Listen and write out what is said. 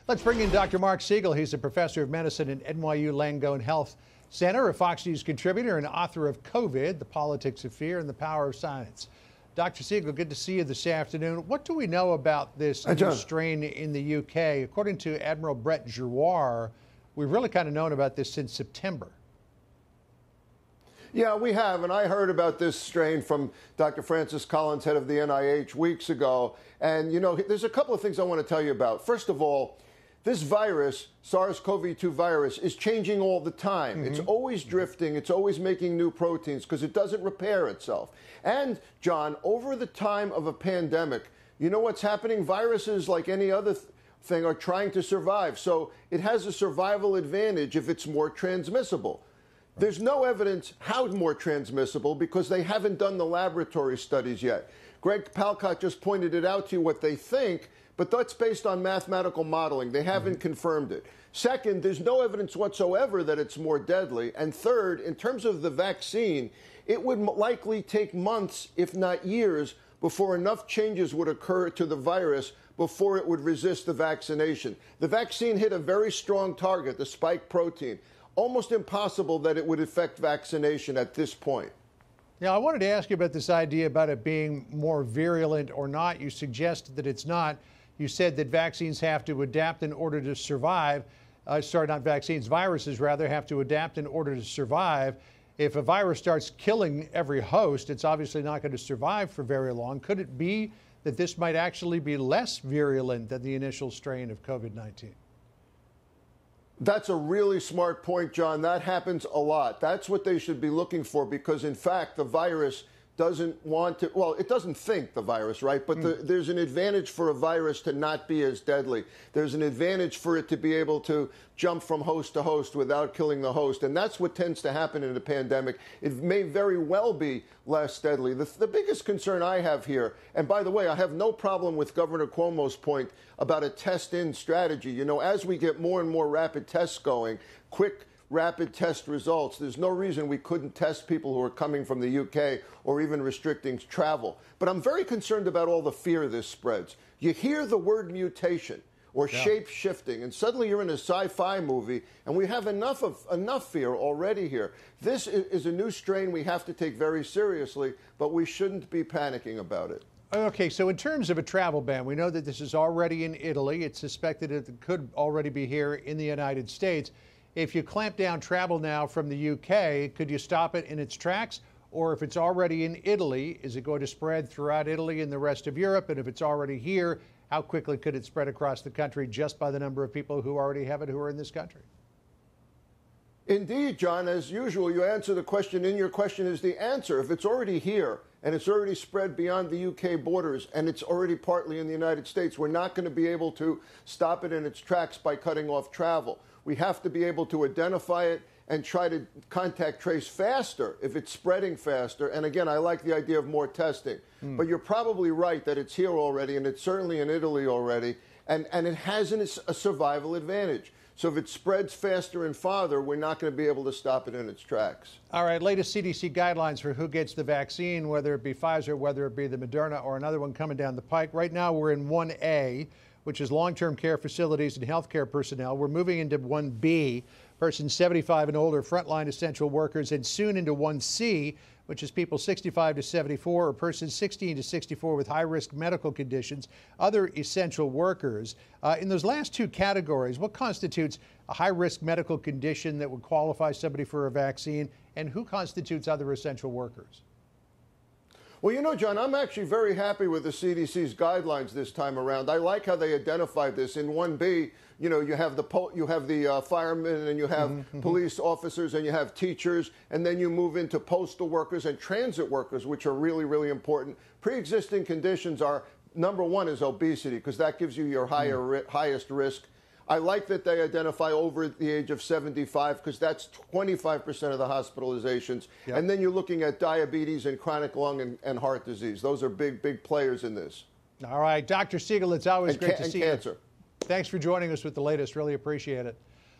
Let's bring in Dr. Marc Siegel. He's a professor of medicine at NYU Langone Health Center, a Fox News contributor and author of COVID, The Politics of Fear and the Power of Science. Dr. Siegel, good to see you this afternoon. What do we know about this new strain in the UK? According to Admiral Brett Giroir, we've really kind of known about this since September. Yeah, we have, and I heard about this strain from Dr. Francis Collins, head of the NIH, weeks ago. And, you know, there's a couple of things I want to tell you about. First of all, this virus, SARS-CoV-2 virus, is changing all the time. It's always drifting. It's always making new proteins because it doesn't repair itself. And, John, over the time of a pandemic, you know what's happening? Viruses, like any other thing, are trying to survive. So it has a survival advantage if it's more transmissible. There's no evidence how more transmissible because they haven't done the laboratory studies yet. Greg Palcott just pointed it out to you what they think, but that's based on mathematical modeling. They haven't confirmed it. Second, there's no evidence whatsoever that it's more deadly. And third, in terms of the vaccine, it would likely take months, if not years, before enough changes would occur to the virus before it would resist the vaccination. The vaccine hit a very strong target, the spike protein. Almost impossible that it would affect vaccination at this point. Now, I wanted to ask you about this idea about it being more virulent or not. You suggested that it's not. You said that vaccines have to adapt in order to survive. Sorry, not vaccines, viruses rather have to adapt in order to survive. If a virus starts killing every host, it's obviously not going to survive for very long. Could it be that this might actually be less virulent than the initial strain of COVID-19? That's a really smart point, John. That happens a lot. That's what they should be looking for because, in fact, the virus doesn't want to, well, it doesn't think, the virus, right? But there's an advantage for a virus to not be as deadly. There's an advantage for it to be able to jump from host to host without killing the host. And that's what tends to happen in a pandemic. It may very well be less deadly. The biggest concern I have here, and by the way, I have no problem with Governor Cuomo's point about a test-in strategy. You know, as we get more and more rapid tests going, quick rapid test results, there's no reason we couldn't test people who are coming from the UK or even restricting travel. But I'm very concerned about all the fear this spreads. You hear the word mutation or shape-shifting, and suddenly you're in a sci-fi movie, and we have enough fear already here. This is a new strain we have to take very seriously, but we shouldn't be panicking about it. Okay, so in terms of a travel ban, we know that this is already in Italy. It's suspected it could already be here in the United States. If you clamp down travel now from the UK, could you stop it in its tracks? Or if it's already in Italy, is it going to spread throughout Italy and the rest of Europe? And if it's already here, how quickly could it spread across the country just by the number of people who already have it who are in this country? Indeed, John, as usual, you answer the question in your question is the answer. If it's already here and it's already spread beyond the UK borders and it's already partly in the United States, we're not going to be able to stop it in its tracks by cutting off travel. We have to be able to identify it and try to contact trace faster if it's spreading faster. And again, I like the idea of more testing. But you're probably right that it's here already, and it's certainly in Italy already, and it has a survival advantage. So if it spreads faster and farther, we're not going to be able to stop it in its tracks. All right, latest CDC guidelines for who gets the vaccine, whether it be Pfizer, whether it be the Moderna, or another one coming down the pike. Right now, we're in 1A, which is long-term care facilities and healthcare personnel. We're moving into 1B, persons 75 and older, frontline essential workers, and soon into 1C, which is people 65 to 74 or persons 16 to 64 with high-risk medical conditions, other essential workers. In those last two categories, what constitutes a high-risk medical condition that would qualify somebody for a vaccine, and who constitutes other essential workers? Well, you know, John, I'm actually very happy with the CDC's guidelines this time around. I like how they identified this. In 1B, you know, you have the firemen and you have police officers and you have teachers, and then you move into postal workers and transit workers, which are really, really important. Pre-existing conditions are, number one is obesity, because that gives you your highest risk. I like that they identify over the age of 75 because that's 25% of the hospitalizations. Yep. And then you're looking at diabetes and chronic lung and heart disease. Those are big players in this. All right, Dr. Siegel, it's always great to see cancer. you. Thanks for joining us with the latest. Really appreciate it.